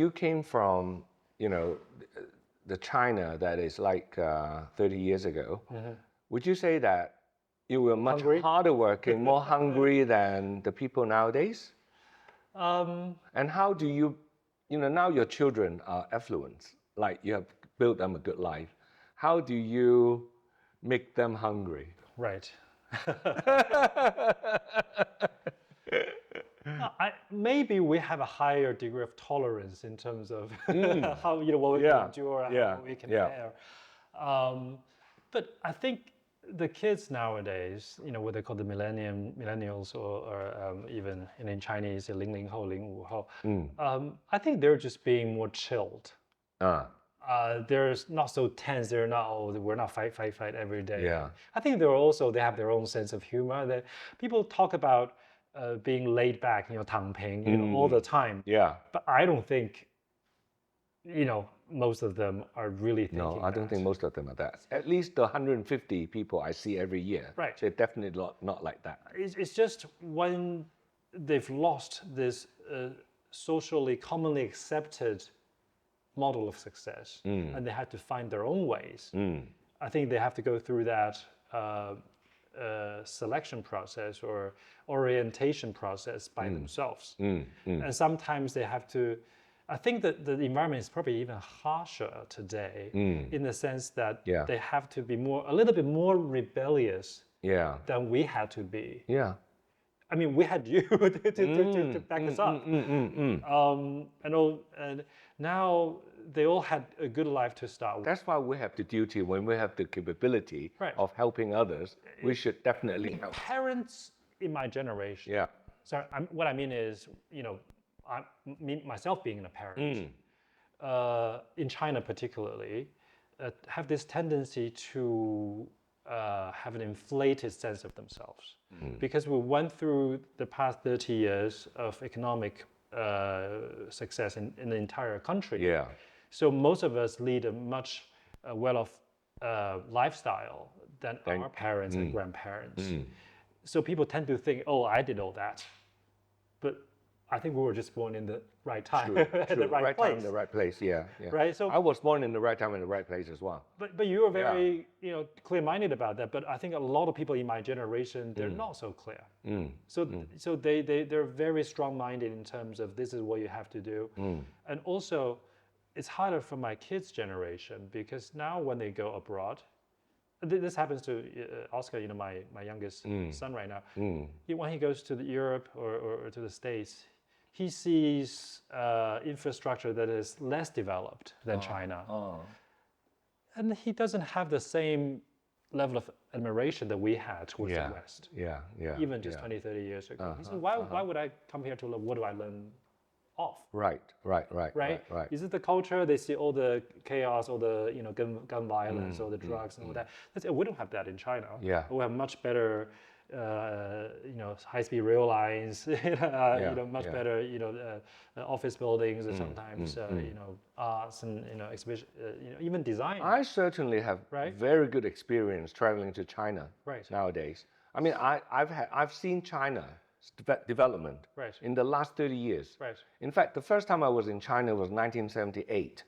you came from, the China that is like 30 years ago. Would you say that you were much harder working, more hungry than the people nowadays? And how do you, now your children are affluent, like you have built them a good life. How do you make them hungry? Right. Maybe we have a higher degree of tolerance in terms of how what we can endure, how we can bear. But I think the kids nowadays, what they call the millennials, or even in Chinese, 00后, 05后, I think they're just being more chilled. They're not so tense. They're not, we're not fight every day. Yeah. I think they have their own sense of humor. That people talk about being laid back, 躺平, all the time. Yeah. But I don't think, most of them are really thinking No, I don't think most of them are that. At least the 150 people I see every year, right. They're definitely not like that. It's just when they've lost this socially commonly accepted model of success, and they had to find their own ways. I think they have to go through that selection process or orientation process by themselves. And sometimes they have to, I think that the environment is probably even harsher today in the sense that they have to be a little bit more rebellious than we had to be. Yeah. I mean, we had you to back us up. And now they all had a good life to start with. That's why we have the duty, when we have the capability of helping others, we should definitely help. Parents in my generation. Yeah. So what I mean is, myself being a parent, in China particularly, have this tendency to have an inflated sense of themselves. Because we went through the past 30 years of economic success in the entire country. Yeah. So most of us lead a much well-off lifestyle than our parents and grandparents. So people tend to think, I did all that. But I think we were just born in the right time, at the right place. Time in the right place, yeah. Right. So I was born in the right time in the right place as well. But you were very, clear-minded about that. But I think a lot of people in my generation, they're not so clear. So they're very strong-minded in terms of this is what you have to do. And also, it's harder for my kids' generation because now when they go abroad, this happens to Oscar, my youngest son right now. When he goes to Europe or to the States, he sees infrastructure that is less developed than China. And he doesn't have the same level of admiration that we had towards the West. Even just 20, 30 years ago. He said, why would I come here to learn? What do I learn off? Right. Is it the culture? They see all the chaos, all the gun violence, all the drugs and all that. We don't have that in China. We have much better high-speed rail lines. Much better office buildings and sometimes arts and exhibition, even design. I certainly have very good experience traveling to China nowadays. I mean, I've seen China development in the last 30 years. In fact, the first time I was in China was 1978.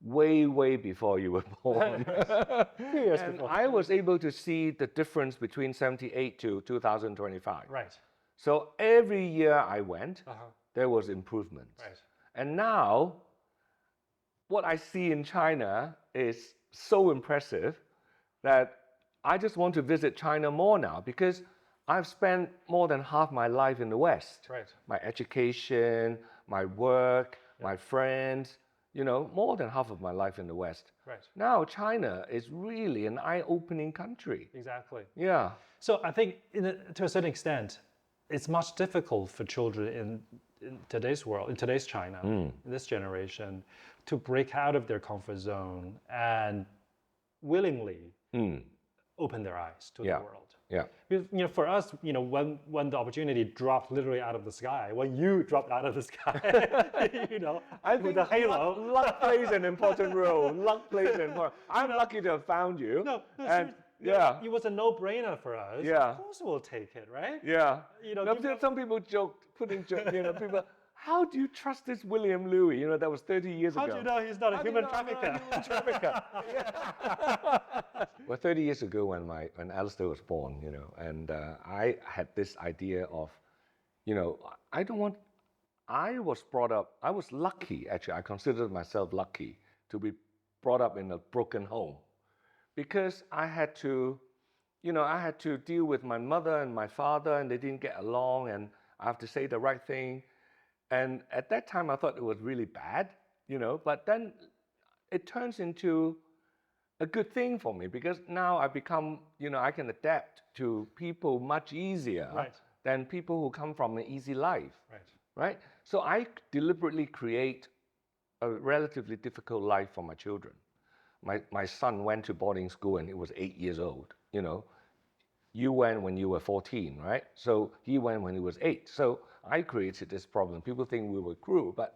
Way before you were born. A few years before. I was able to see the difference between 78 to 2025. So every year I went, there was improvement. And now, what I see in China is so impressive that I just want to visit China more now because I've spent more than half my life in the West. My education, my work, my friends, more than half of my life in the West. Now China is really an eye-opening country. Exactly. Yeah. So I think to a certain extent, it's much difficult for children in today's world, in today's China, in this generation, to break out of their comfort zone and willingly open their eyes to the world. Because, for us, when the opportunity dropped literally out of the sky, when you dropped out of the sky, I think with the halo. Luck plays an important role. I'm lucky to have found you. No, and it was a no-brainer for us. Yeah. Of course we'll take it, right? Yeah. Some people joked, people, how do you trust this William Louey? You know, that was 30 years ago. How do you know he's not a human trafficker? Well, 30 years ago when Alistair was born, you know, and I had this idea of, you know, I was brought up, I was lucky, actually, I considered myself lucky to be brought up in a broken home because I had to deal with my mother and my father and they didn't get along and I have to say the right thing. And at that time, I thought it was really bad, you know, but then it turns into a good thing for me because now I become, you know, I can adapt to people much easier than people who come from an easy life. Right? So I deliberately create a relatively difficult life for my children. My son went to boarding school and he was 8 years old, you know. You went when you were 14, right? So he went when he was 8. So I created this problem. People think we were cruel, but,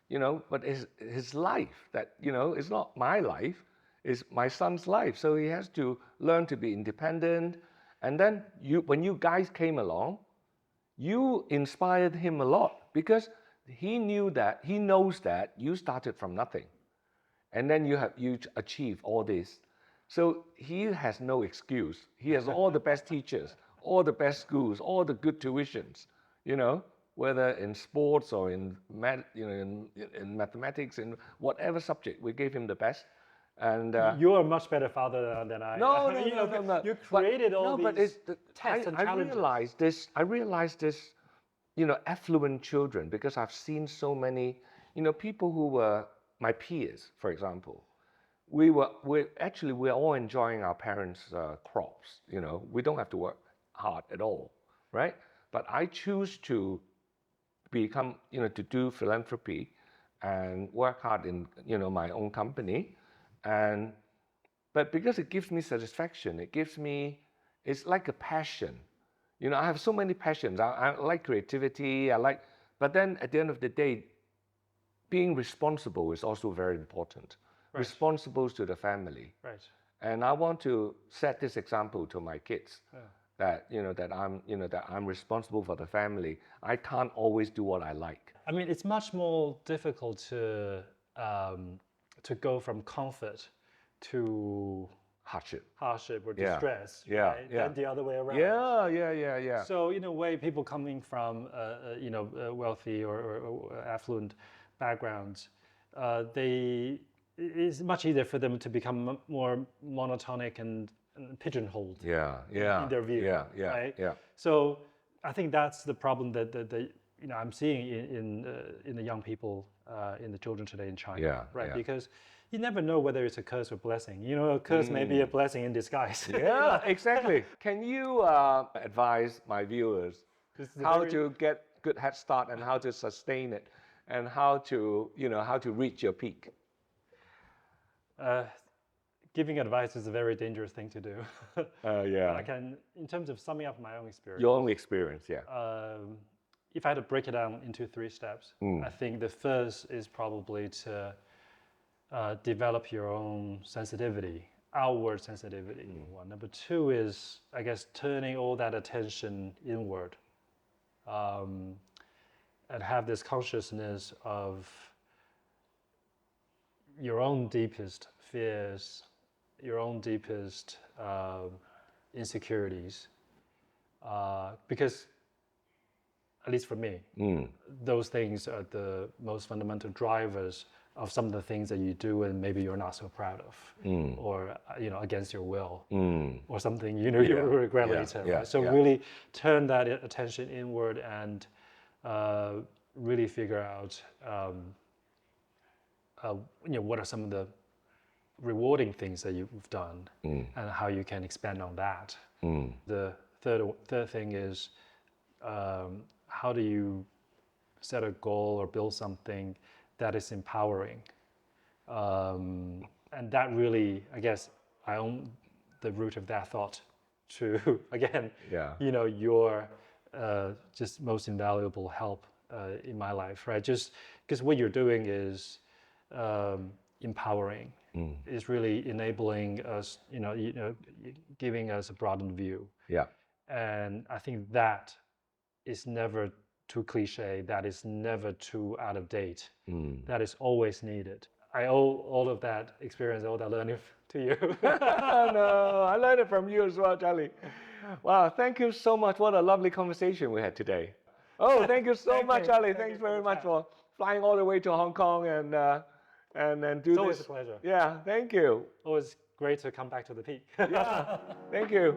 you know, but his life that, you know, it's not my life, it's my son's life. So he has to learn to be independent. And then when you guys came along, you inspired him a lot because he knows that you started from nothing. And then you achieve all this. So he has no excuse. He has all the best teachers, all the best schools, all the good tuitions, you know, whether in sports or in mathematics, in whatever subject, we gave him the best. And you're a much better father than I. No. You created all these tests and challenges. I realized this, you know, affluent children because I've seen so many, you know, people who were my peers, for example. We're all enjoying our parents' crops. You know, we don't have to work hard at all, right? But I choose to become, you know, to do philanthropy and work hard in, you know, my own company, but because it gives me satisfaction, it's like a passion. You know, I have so many passions. I like creativity. But then at the end of the day, being responsible is also very important. Responsible to the family. And I want to set this example to my kids that I'm responsible for the family. I can't always do what I like. I mean, it's much more difficult to go from comfort to hardship or distress, right? Than the other way around. Yeah. So in a way, people coming from wealthy or affluent backgrounds, it's much easier for them to become more monotonic and pigeonholed. In their view. Yeah. So I think that's the problem that I'm seeing in the young people, in the children today in China, Because you never know whether it's a curse or blessing. You know, a curse may be a blessing in disguise. Yeah, exactly. Can you advise my viewers how to get good head start and how to sustain it and how to reach your peak? Giving advice is a very dangerous thing to do. I can, in terms of summing up my own experience. Your own experience, yeah. If I had to break it down into 3 steps, I think the first is probably to develop your own sensitivity, outward sensitivity. One. Number 2 is, I guess, turning all that attention inward, and have this consciousness of your own deepest fears, your own deepest insecurities, because at least for me, those things are the most fundamental drivers of some of the things that you do and maybe you're not so proud of, or against your will, or something you regret later. Right? So really turn that attention inward and really figure out what are some of the rewarding things that you've done and how you can expand on that. The third thing is how do you set a goal or build something that is empowering, and that really, I guess, I own the root of that thought to again, your just most invaluable help in my life, right? Just because what you're doing is empowering, is really enabling us, giving us a broadened view. And I think that is never too cliche, that is never too out of date, that is always needed. I owe all of that experience, all that learning to you. No, I learned it from you as well, Charlie. Wow, thank you so much. What a lovely conversation we had today. Oh, thank you so much, Charlie. Thanks very much for flying all the way to Hong Kong and do this. It's always a pleasure. Yeah, thank you. Always great to come back to the peak. Yeah, thank you.